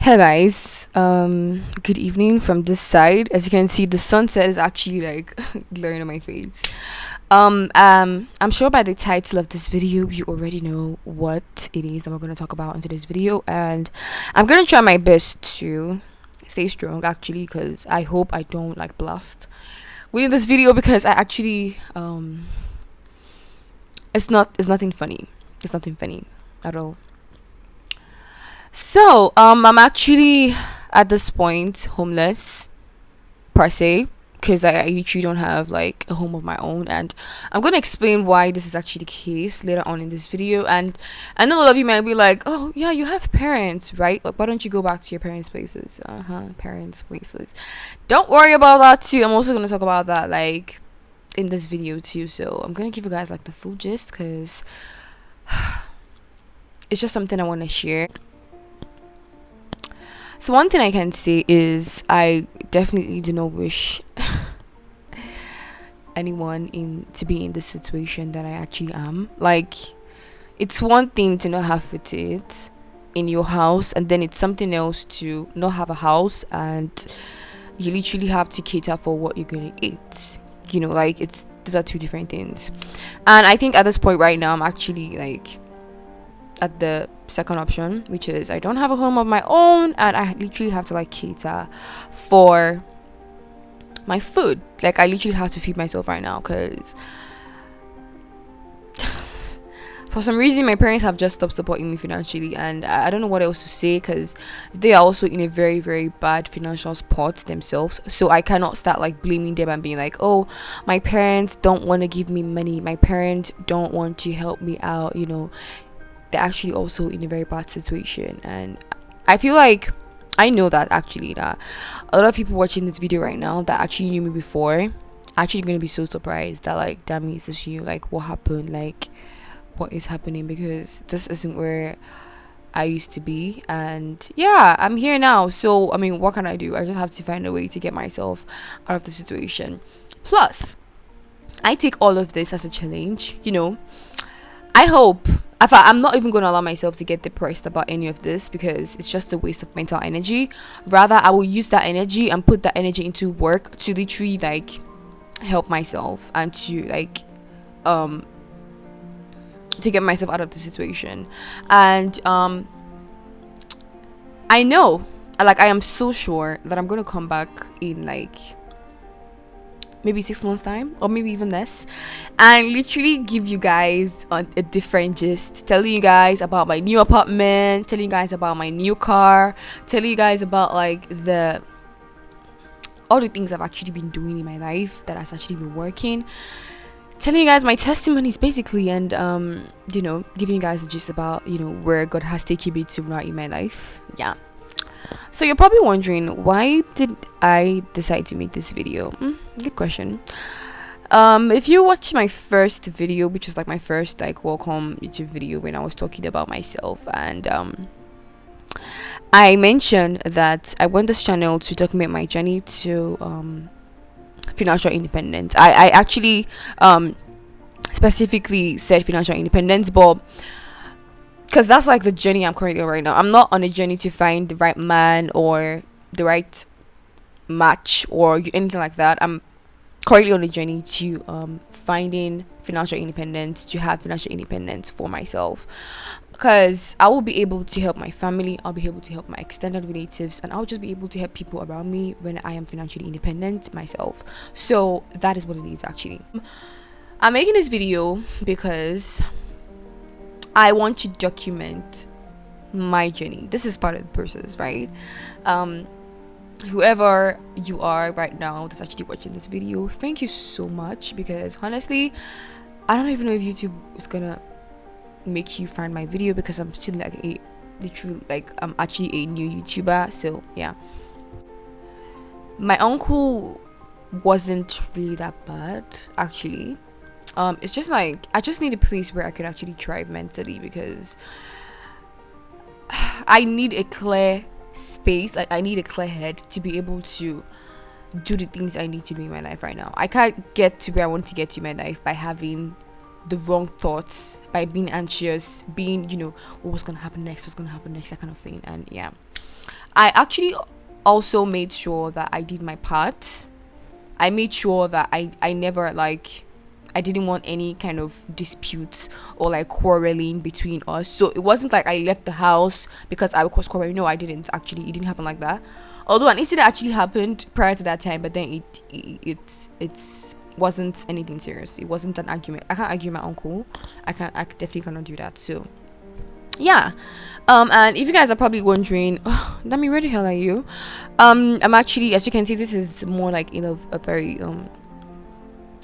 Hello guys, good evening from this side. As you can see, the sunset is actually like glaring on my face. I'm sure by the title of this video you already know what it is that we're going to talk about in today's video, and I'm going to try my best to stay strong actually, because I hope I don't like blast within this video, because I actually it's nothing funny. It's nothing funny at all. So, I'm actually at this point homeless per se, because I literally don't have like a home of my own, and I'm gonna explain why this is actually the case later on in this video. And I know a lot of you might be like, "Oh, yeah, you have parents, right? Like, why don't you go back to your parents' places?" Parents' places. Don't worry about that too. I'm also gonna talk about that like in this video too. So I'm gonna give you guys like the full gist, because it's just something I want to share. So one thing I can say is I definitely do not wish anyone in to be in this situation that I actually am. Like, it's one thing to not have food to eat in your house, and then it's something else to not have a house and you literally have to cater for what you're gonna eat. You know, like, it's these are two different things. And I think at this point right now I'm actually like at the second option, which is I don't have a home of my own and I literally have to like cater for my food. Like, I literally have to feed myself right now, because for some reason my parents have just stopped supporting me financially, and I don't know what else to say, because they are also in a very very bad financial spot themselves. So I cannot start like blaming them and being like, oh, my parents don't want to give me money, my parents don't want to help me out. You know, they're actually also in a very bad situation, and I feel like I know that actually that a lot of people watching this video right now that actually knew me before actually gonna be so surprised that like, damn, is this you? Like, what happened? Like, what is happening? Because this isn't where I used to be, and yeah, I'm here now. So I mean, what can I do? I just have to find a way to get myself out of the situation. Plus, I take all of this as a challenge, you know. I hope I'm not even going to allow myself to get depressed about any of this, because it's just a waste of mental energy. Rather, I will use that energy and put that energy into work to literally like help myself and to like to get myself out of the situation. And I know, like, I am so sure that I'm going to come back in like maybe 6 months time, or maybe even less, and literally give you guys a different gist, telling you guys about my new apartment, telling you guys about my new car, telling you guys about like all the things I've actually been doing in my life that has actually been working, telling you guys my testimonies basically, and you know, giving you guys a gist about, you know, where God has taken me to now in my life. Yeah. So you're probably wondering, why did I decide to make this video? Good question. If you watch my first video, which is like my first like welcome YouTube video, when I was talking about myself, and I mentioned that I want this channel to document my journey to financial independence. I actually specifically said financial independence, but because that's like the journey I'm currently on right now. I'm not on a journey to find the right man or the right match or anything like that. I'm currently on a journey to finding financial independence, to have financial independence for myself, because I will be able to help my family, I'll be able to help my extended relatives, and I'll just be able to help people around me when I am financially independent myself. So that is what it is actually. I'm making this video because I want to document my journey. This is part of the process, right? Whoever you are right now that's actually watching this video, thank you so much, because honestly, I don't even know if YouTube is gonna make you find my video, because I'm still like I'm actually a new YouTuber. So yeah, my uncle wasn't really that bad actually. It's just like I just need a place where I could actually thrive mentally, because I need a clear space, like I need a clear head to be able to do the things I need to do in my life right now. I can't get to where I want to get to in my life by having the wrong thoughts, by being anxious, being, you know, what's gonna happen next, that kind of thing. And yeah, I actually also made sure that I did my part. I made sure that I never like, I didn't want any kind of disputes or like quarreling between us. So it wasn't like I left the house because I was quarreling. No, I didn't actually. It didn't happen like that. Although an incident actually happened prior to that time, but then it wasn't anything serious. It wasn't an argument. I can't argue with my uncle. I definitely cannot do that. So yeah. And if you guys are probably wondering, oh, Dami, where the hell are you? I'm actually, as you can see, this is more like in a very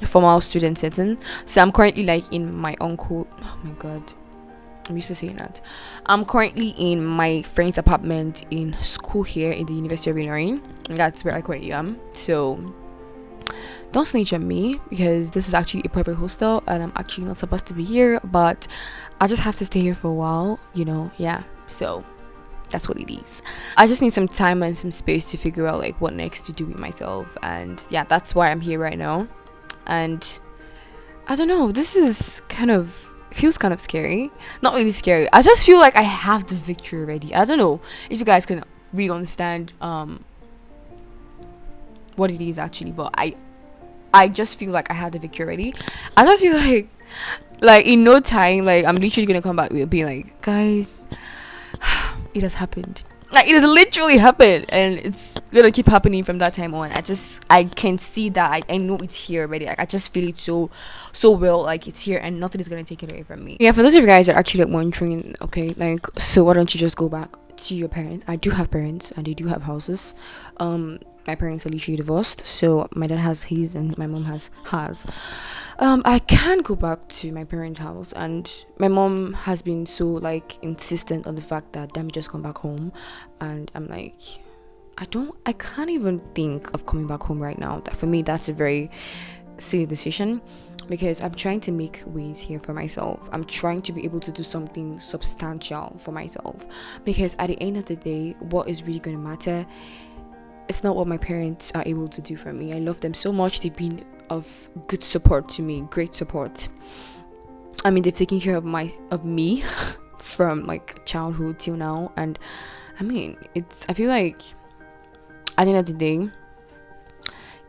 formal student setting. So I'm currently like in my uncle, oh my god, I'm used to saying that. I'm currently in my friend's apartment in school here in the University of Illinois. That's where I currently am. So don't snitch on me, because this is actually a private hostel and I'm actually not supposed to be here, but I just have to stay here for a while, yeah. So that's what it is. I just need some time and some space to figure out like what next to do with myself, and yeah, that's why I'm here right now. And I don't know, this is feels kind of scary. Not really scary, I just feel like I have the victory already. I don't know if you guys can really understand what it is actually, but I just feel like I had the victory already. I just feel like in no time, like I'm literally gonna come back with being like, guys, it has happened. Like, it has literally happened, and it's gonna keep happening from that time on. I can see that. I know it's here already. Like, I just feel it so well. Like, it's here, and nothing is gonna take it away from me. Yeah, for those of you guys that are actually like wondering, okay, like, so why don't you just go back to your parents? I do have parents, and they do have houses. My parents are literally divorced, so my dad has his and my mom has hers. I can go back to my parents' house, and my mom has been so like insistent on the fact that let me just come back home, and I'm like, I can't even think of coming back home right now. That for me, that's a very silly decision, because I'm trying to make ways here for myself. I'm trying to be able to do something substantial for myself, because at the end of the day, what is really going to matter, it's not what my parents are able to do for me. I love them so much. They've been of good support to me, great support. I mean, they've taken care of me from like childhood till now, and I mean, I feel like at the end of the day,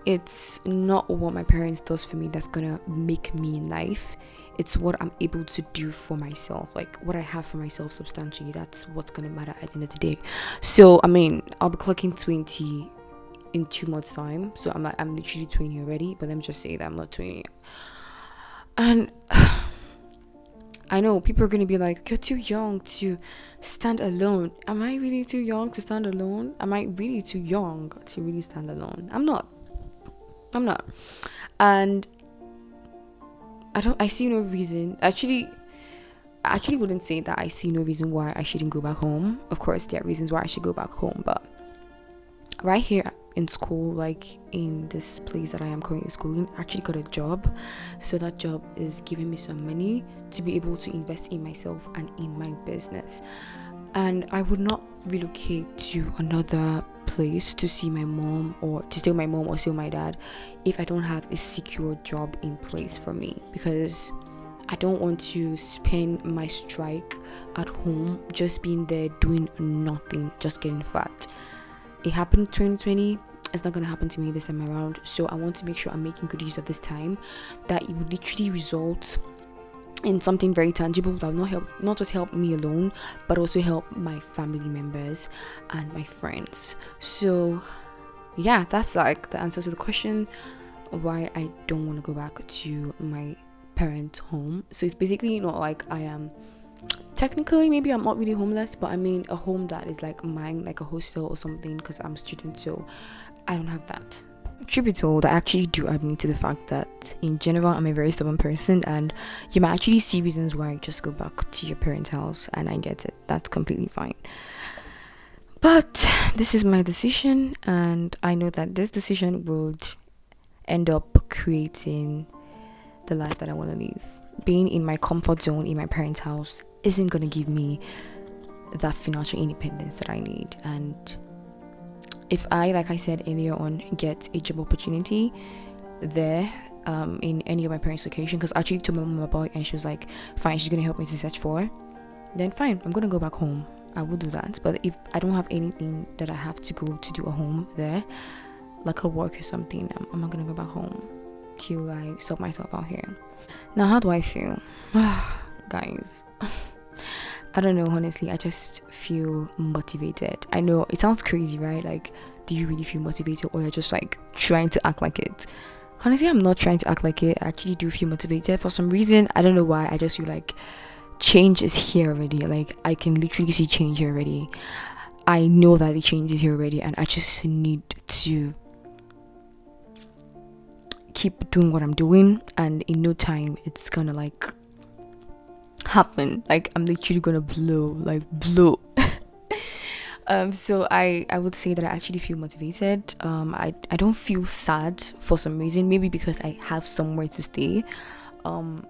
it's not what my parents does for me that's gonna make me in life. It's what I'm able to do for myself, like what I have for myself substantially. That's what's gonna matter at the end of the day. So I mean, I'll be clocking 20 in 2 months time, so I'm literally 20 already, but let me just say that I'm not 20. And I know people are gonna be like, you're too young to stand alone. Am I really too young to stand alone? Am I really too young to really stand alone? I'm not. And I see no reason. I actually wouldn't say that I see no reason why I shouldn't go back home. Of course, there are reasons why I should go back home, but right here in school, like in this place that I am currently schooling, I actually got a job. So that job is giving me some money to be able to invest in myself and in my business. And I would not relocate to another place to see my mom or to stay with my mom or stay with my dad if I don't have a secure job in place for me, because I don't want to spend my strike at home just being there doing nothing, just getting fat. It happened 2020. It's not gonna happen to me this time around. So I want to make sure I'm making good use of this time, that it would literally result in something very tangible that will not just help me alone, but also help my family members and my friends. So yeah, that's like the answer to the question why I don't want to go back to my parents' home. So it's basically not like I am technically, maybe I'm not really homeless, but I mean a home that is like mine, like a hostel or something, because I'm a student, so I don't have that. Truth be told, I actually do admit to the fact that in general I'm a very stubborn person, and you might actually see reasons why I just go back to your parents' house, and I get it. That's completely fine. But this is my decision, and I know that this decision would end up creating the life that I want to live. Being in my comfort zone in my parents' house isn't going to give me that financial independence that I need. And if I, like I said earlier on, get a job opportunity there in any of my parents' location, because I actually told my mom about it and she was like, fine, she's going to help me to search for it, then fine, I'm going to go back home. I will do that. But if I don't have anything that I have to go to do at home there, like a work or something, I'm not gonna go back home to like sort myself out here. Now, how do I feel? Guys, I don't know, honestly. I just feel motivated. I know it sounds crazy, right? Like, do you really feel motivated, or you're just like trying to act like it? Honestly, I'm not trying to act like it. I actually do feel motivated for some reason. I don't know why. I just feel like change is here already. Like, I can literally see change here already. I know that the change is here already, and I just need to keep doing what I'm doing, and in no time it's gonna like happen. Like, I'm literally gonna blow. So I would say that I actually feel motivated. I don't feel sad for some reason, maybe because I have somewhere to stay. But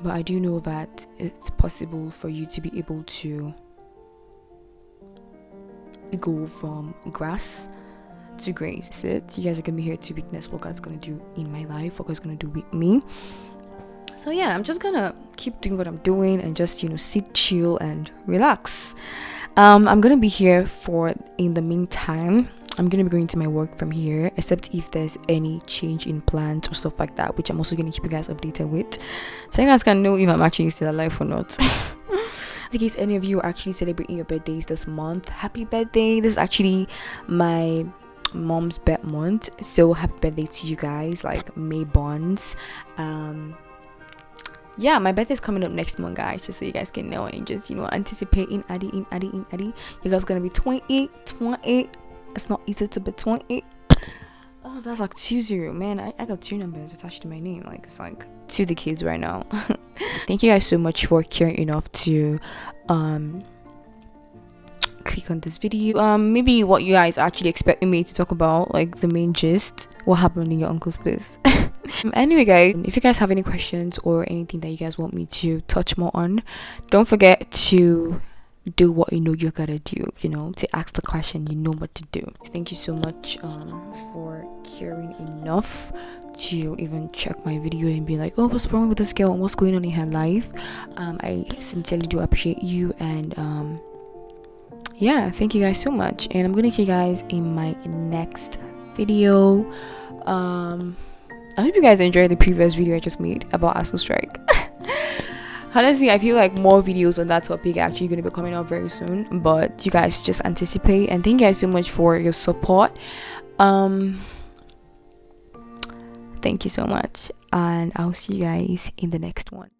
I do know that it's possible for you to be able to go from grass to grace. It, you guys are gonna be here to witness what God's gonna do in my life, what God's gonna do with me. So yeah, I'm just gonna keep doing what I'm doing and just, sit chill and relax. I'm gonna be here for, in the meantime, I'm gonna be going to my work from here, except if there's any change in plans or stuff like that, which I'm also gonna keep you guys updated with, so you guys can know if I'm actually still alive or not. In case any of you are actually celebrating your birthdays this month, happy birthday. This is actually my mom's birth month, so happy birthday to you guys, like May Bonds. Yeah, my birthday is coming up next month, guys, just so you guys can know and just anticipating adding. You guys gonna be 28. It's not easy to be 28. Oh, that's like 20, man. I got 2 numbers attached to my name. Like, it's like 2 decades right now. Thank you guys so much for caring enough to click on this video. Maybe what you guys actually expecting me to talk about, like the main gist, what happened in your uncle's place. Anyway, guys, if you guys have any questions or anything that you guys want me to touch more on, don't forget to do what you gotta do, to ask the question, what to do. Thank you so much for caring enough to even check my video and be like, oh, what's wrong with this girl and what's going on in her life. I sincerely do appreciate you, and yeah, thank you guys so much, and I'm gonna see you guys in my next video. I hope you guys enjoyed the previous video I just made about ASU strike. Honestly, I feel like more videos on that topic are actually going to be coming out very soon, but you guys just anticipate, and thank you guys so much for your support. Thank you so much, and I'll see you guys in the next one.